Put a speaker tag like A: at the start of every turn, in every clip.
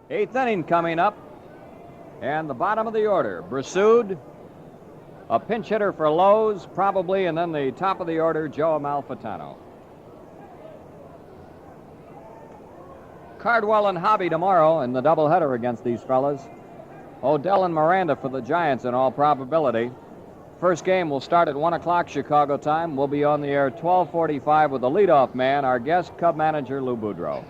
A: Eighth inning coming up. And the bottom of the order, Brassoud, a pinch hitter for Lowe's, probably, and then the top of the order, Joe Amalfitano. Cardwell and Hobby tomorrow in the doubleheader against these fellas. Odell and Miranda for the Giants in all probability. First game will start at 1 o'clock Chicago time. We'll be on the air 12:45 with the leadoff man, our guest, Cub manager Lou Boudreau.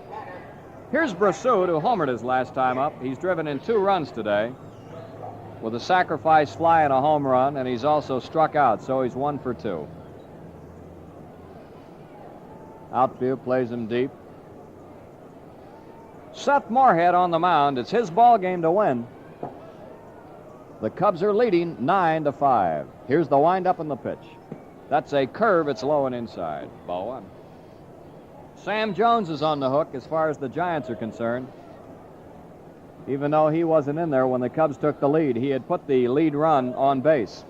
A: Here's Brassoud, who homered his last time up. He's driven in 2 runs today with a sacrifice fly and a home run, and he's also struck out, so he's 1 for 2. Outfield plays him deep. Seth Moorhead on the mound. It's his ball game to win. The Cubs are leading 9-5. Here's the windup and the pitch. That's a curve. It's low and inside. Ball 1. Sam Jones is on the hook as far as the Giants are concerned. Even though he wasn't in there when the Cubs took the lead, he had put the lead run on base.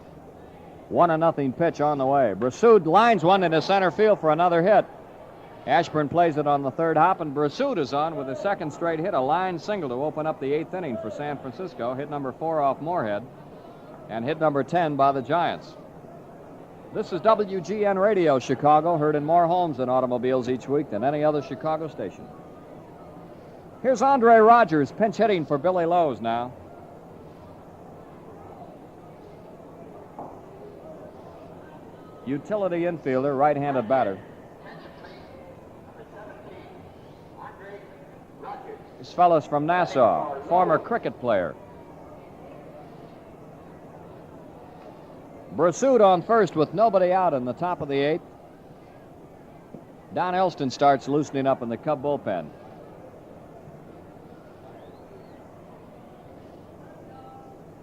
A: 1-0 pitch on the way. Brassoud lines one into center field for another hit. Ashburn plays it on the third hop, and Brassoud is on with a second straight hit, a line single to open up the 8th inning for San Francisco. Hit number 4 off Moorhead, and hit number 10 by the Giants. This is WGN Radio Chicago, heard in more homes and automobiles each week than any other Chicago station. Here's Andre Rogers pinch hitting for Billy Lowe's now. Utility infielder, right-handed batter. This fellow's from Nassau, former cricket player. Brassoud on first with nobody out in the top of the 8th. Don Elston starts loosening up in the Cub bullpen.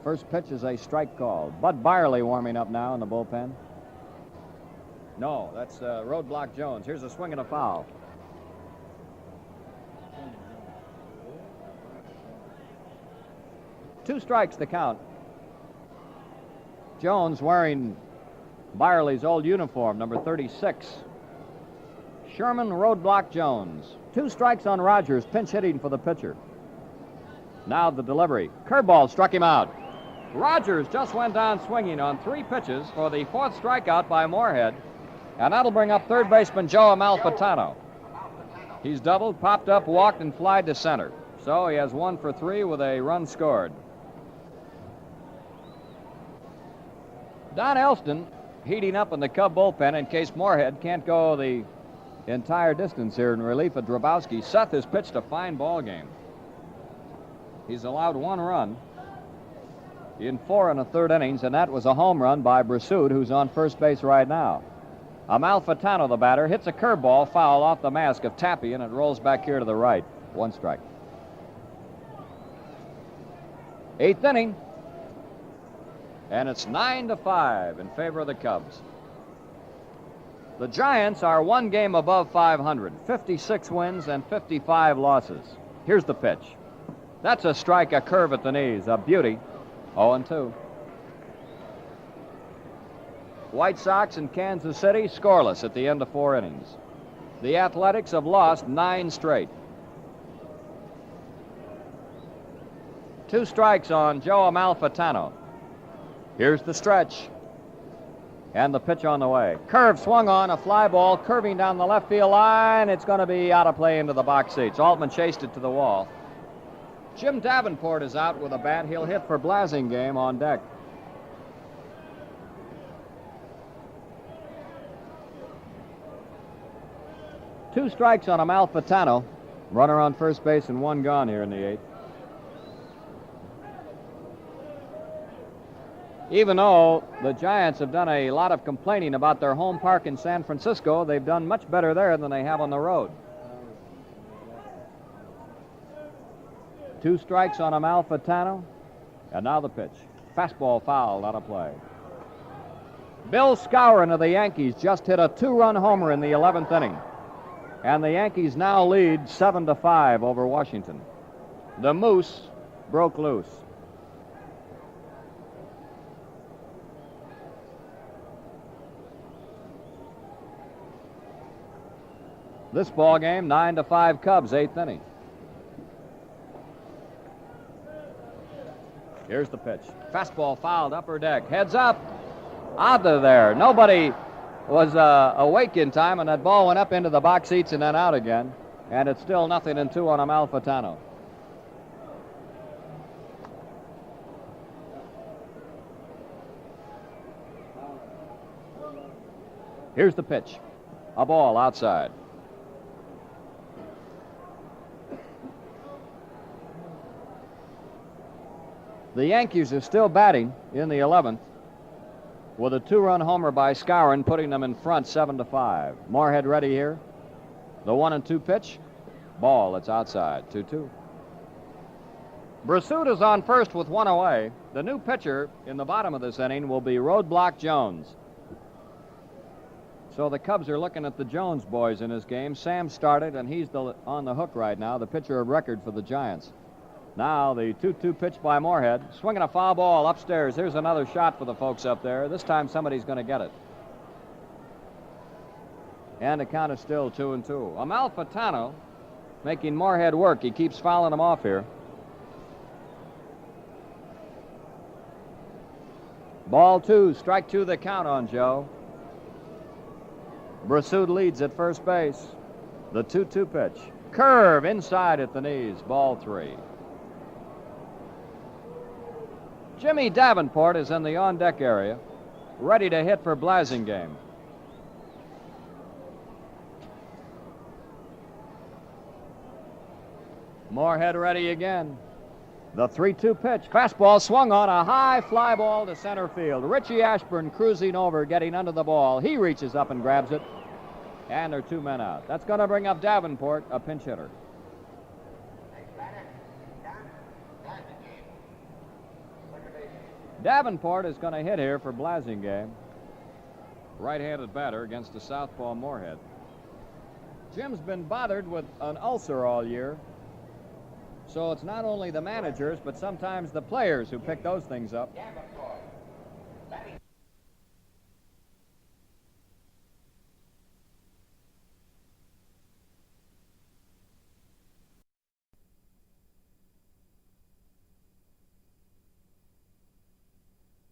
A: First pitch is a strike call. Bud Byerly warming up now in the bullpen. No, that's Roadblock Jones. Here's a swing and a foul. Two strikes to count. Jones wearing Byerly's old uniform, number 36. Sherman Roadblock Jones. 2 strikes on Rogers, pinch hitting for the pitcher. Now the delivery. Curveball struck him out. Rogers just went down swinging on 3 pitches for the 4th strikeout by Moorhead, and that'll bring up third baseman Joe Amalfitano. He's doubled, popped up, walked, and flied to center. So he has 1 for 3 with a run scored. Don Elston heating up in the Cub bullpen in case Moorhead can't go the entire distance here in relief of Drabowski. Seth has pitched a fine ball game. He's allowed 1 run in 4 1/3 innings, and that was a home run by Brassoud, who's on first base right now. Amalfitano, the batter, hits a curveball foul off the mask of Tappy, and it rolls back here to the right. 1 strike. 8th inning. And it's 9-5 in favor of the Cubs. The Giants are 1 game above 500, 56 wins and 55 losses. Here's the pitch. That's a strike, a curve at the knees, a beauty. 0-2. White Sox and Kansas City scoreless at the end of 4 innings. The Athletics have lost 9 straight. 2 strikes on Joe Amalfitano. Here's the stretch. And the pitch on the way. Curve swung on, a fly ball curving down the left field line. It's going to be out of play into the box seats. Altman chased it to the wall. Jim Davenport is out with a bat. He'll hit for Blasingame on deck. Two strikes on Amalfitano. Runner on first base and 1 gone here in the 8th. Even though the Giants have done a lot of complaining about their home park in San Francisco, they've done much better there than they have on the road. 2 strikes on Amalfitano, and now the pitch. Fastball foul, not a play. Bill Skowron of the Yankees just hit a 2-run homer in the 11th inning, and the Yankees now lead 7-5 over Washington. The Moose broke loose. This ball game, 9-5 Cubs, 8th inning. Here's the pitch. Fastball fouled, upper deck. Heads up. Out of there. Nobody was awake in time, and that ball went up into the box seats and then out again. And it's still 0-2 on Amalfitano. Here's the pitch. A ball outside. The Yankees are still batting in the 11th with a 2-run homer by Skowron, putting them in front 7-5. Moorhead ready here. The 1-2 pitch. Ball, it's outside. 2-2. Brasud is on first with one away. The new pitcher in the bottom of this inning will be Roadblock Jones. So the Cubs are looking at the Jones boys in this game. Sam started, and he's on the hook right now, the pitcher of record for the Giants. Now the 2-2 pitch by Moorhead. Swinging a foul ball upstairs. Here's another shot for the folks up there. This time somebody's going to get it. And the count is still 2-2. Amalfitano making Moorhead work. He keeps fouling him off here. Ball 2, strike 2 the count on Joe. Brasud leads at first base. The 2-2 pitch. Curve inside at the knees. Ball 3. Jimmy Davenport is in the on-deck area, ready to hit for Blasingame. Moorhead ready again. The 3-2 pitch. Fastball swung on, a high fly ball to center field. Richie Ashburn cruising over, getting under the ball. He reaches up and grabs it. And there are 2 men out. That's going to bring up Davenport, a pinch hitter. Davenport is going to hit here for Blasingame. Right-handed batter against the southpaw Moorhead. Jim's been bothered with an ulcer all year. So it's not only the managers, but sometimes the players who pick those things up.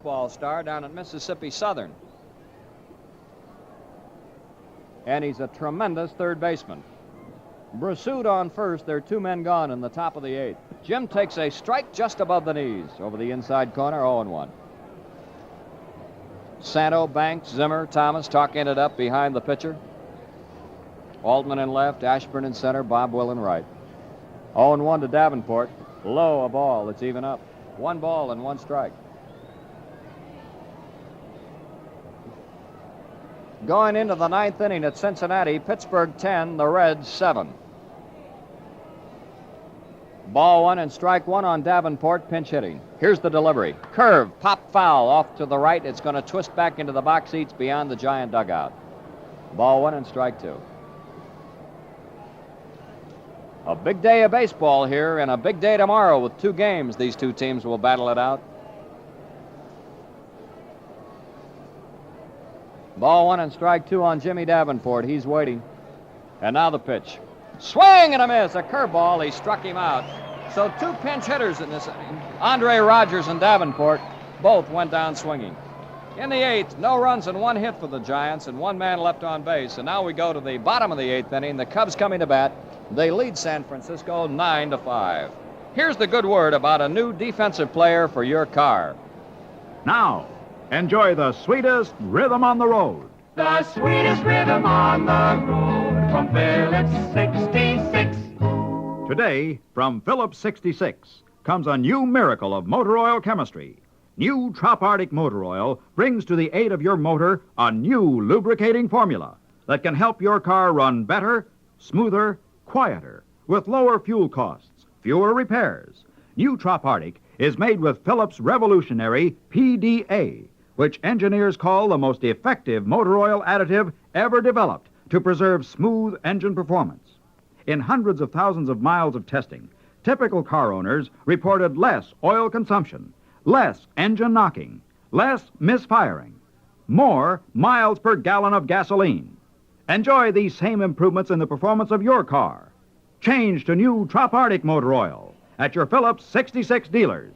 A: Ball star down at Mississippi Southern. And he's a tremendous third baseman. Brasud on first. There are 2 men gone in the top of the 8th. Jim takes a strike just above the knees over the inside corner, 0-1. Santo, Banks, Zimmer, Thomas talking it up behind the pitcher. Altman in left, Ashburn in center, Bob Will in right. 0-1 to Davenport. Low a ball. It's even up. 1 ball and 1 strike. Going into the 9th inning at Cincinnati, Pittsburgh 10, the Reds 7. Ball 1 and strike 1 on Davenport, pinch hitting. Here's the delivery. Curve, pop foul off to the right. It's going to twist back into the box seats beyond the Giant dugout. Ball 1 and strike 2. A big day of baseball here and a big day tomorrow with 2 games. These 2 teams will battle it out. Ball 1 and strike 2 on Jimmy Davenport. He's waiting. And now the pitch. Swing and a miss. A curveball. He struck him out. So 2 pinch hitters in this inning. Andre Rogers and Davenport both went down swinging. In the 8th, no runs and 1 hit for the Giants and 1 man left on base. And now we go to the bottom of the 8th inning. The Cubs coming to bat. They lead San Francisco 9-5. Here's the good word about a new defensive player for your car.
B: Now, enjoy the sweetest rhythm on the road.
C: The sweetest rhythm on the road from Phillips 66.
B: Today, from Phillips 66, comes a new miracle of motor oil chemistry. New Trop Arctic Motor Oil brings to the aid of your motor a new lubricating formula that can help your car run better, smoother, quieter, with lower fuel costs, fewer repairs. New Trop Arctic is made with Phillips' revolutionary PDA, which engineers call the most effective motor oil additive ever developed to preserve smooth engine performance. In hundreds of thousands of miles of testing, typical car owners reported less oil consumption, less engine knocking, less misfiring, more miles per gallon of gasoline. Enjoy these same improvements in the performance of your car. Change to new Trop Arctic Motor Oil at your Phillips 66 dealers.